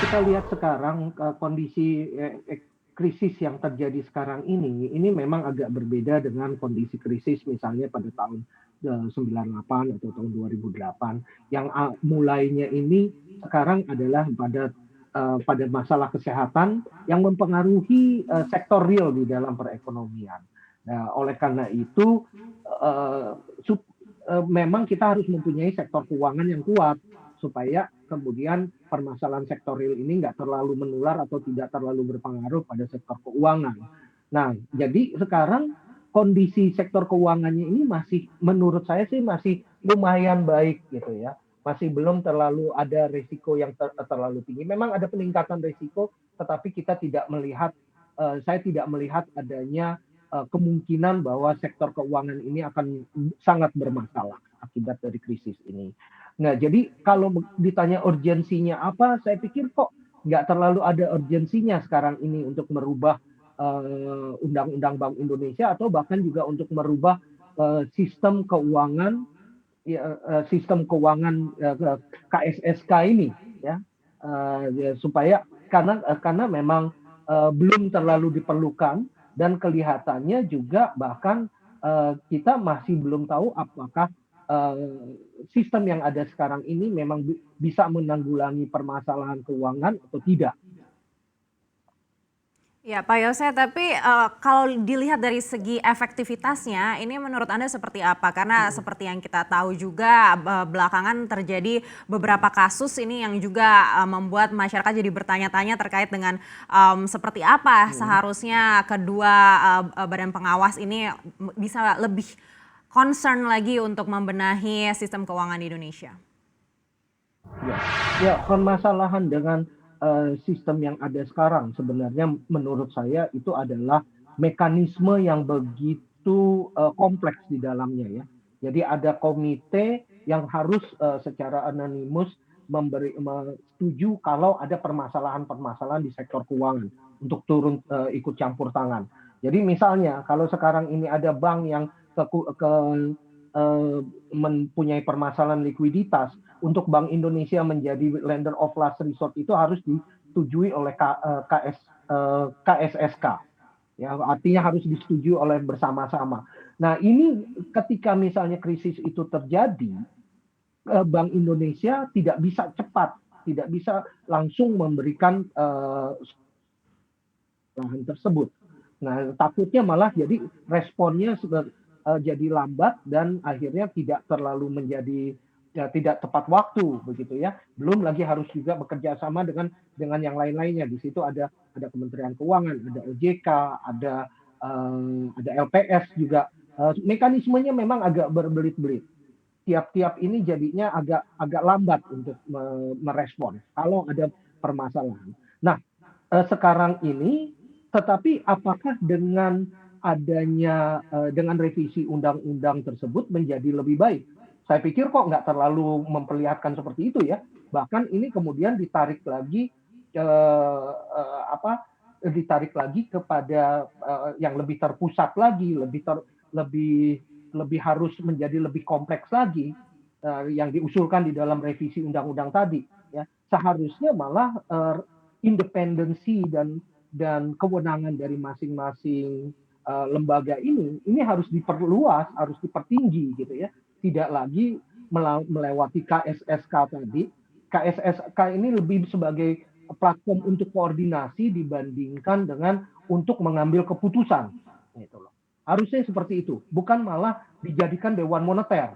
kita lihat sekarang kondisi krisis yang terjadi sekarang ini memang agak berbeda dengan kondisi krisis misalnya pada tahun 98 atau tahun 2008 yang mulainya ini sekarang adalah pada masalah kesehatan yang mempengaruhi sektor real di dalam perekonomian. Nah, oleh karena itu memang kita harus mempunyai sektor keuangan yang kuat supaya kemudian permasalahan sektor real ini nggak terlalu menular atau tidak terlalu berpengaruh pada sektor keuangan. Nah, jadi sekarang kondisi sektor keuangannya ini masih, menurut saya sih masih lumayan baik gitu ya. Masih belum terlalu ada risiko yang terlalu tinggi. Memang ada peningkatan risiko, tetapi kita tidak melihat, saya tidak melihat adanya kemungkinan bahwa sektor keuangan ini akan sangat bermasalah akibat dari krisis ini. Nah, jadi kalau ditanya urgensinya apa, saya pikir kok nggak terlalu ada urgensinya sekarang ini untuk merubah Undang-Undang Bank Indonesia atau bahkan juga untuk merubah sistem keuangan KSSK ini ya, supaya karena memang belum terlalu diperlukan dan kelihatannya juga bahkan kita masih belum tahu apakah sistem yang ada sekarang ini memang bisa menanggulangi permasalahan keuangan atau tidak. Ya, Pak Yose, tapi kalau dilihat dari segi efektivitasnya, ini menurut Anda seperti apa? Karena seperti yang kita tahu juga belakangan terjadi beberapa kasus ini yang juga membuat masyarakat jadi bertanya-tanya terkait dengan seperti apa seharusnya kedua badan pengawas ini bisa lebih concern lagi untuk membenahi sistem keuangan di Indonesia. Ya, permasalahan dengan sistem yang ada sekarang sebenarnya menurut saya itu adalah mekanisme yang begitu kompleks di dalamnya ya. Jadi ada komite yang harus secara anonimus setuju kalau ada permasalahan-permasalahan di sektor keuangan untuk turun ikut campur tangan. Jadi misalnya kalau sekarang ini ada bank yang mempunyai permasalahan likuiditas, untuk Bank Indonesia menjadi lender of last resort itu harus disetujui oleh KSSK. Ya, artinya harus disetujui oleh bersama-sama. Nah, ini ketika misalnya krisis itu terjadi, Bank Indonesia tidak bisa cepat, tidak bisa langsung memberikan lahan tersebut. Nah, takutnya malah jadi responnya jadi lambat dan akhirnya tidak terlalu menjadi tidak tepat waktu begitu ya. Belum lagi harus juga bekerja sama dengan yang lain-lainnya. Di situ ada Kementerian Keuangan, ada OJK, ada LPS juga. Mekanismenya memang agak berbelit-belit. Tiap-tiap ini jadinya agak lambat untuk merespon kalau ada permasalahan. Nah, sekarang ini tetapi apakah dengan adanya dengan revisi undang-undang tersebut menjadi lebih baik? Saya pikir kok nggak terlalu memperlihatkan seperti itu ya. Bahkan ini kemudian ditarik lagi ditarik lagi kepada yang lebih terpusat lagi, lebih harus menjadi lebih kompleks lagi yang diusulkan di dalam revisi undang-undang tadi. Ya, seharusnya malah independensi dan kewenangan dari masing-masing lembaga ini harus diperluas, harus dipertinggi gitu ya. Tidak lagi melewati KSSK tadi. KSSK ini lebih sebagai platform untuk koordinasi dibandingkan dengan untuk mengambil keputusan. Gitu loh. Harusnya seperti itu, bukan malah dijadikan Dewan Moneter.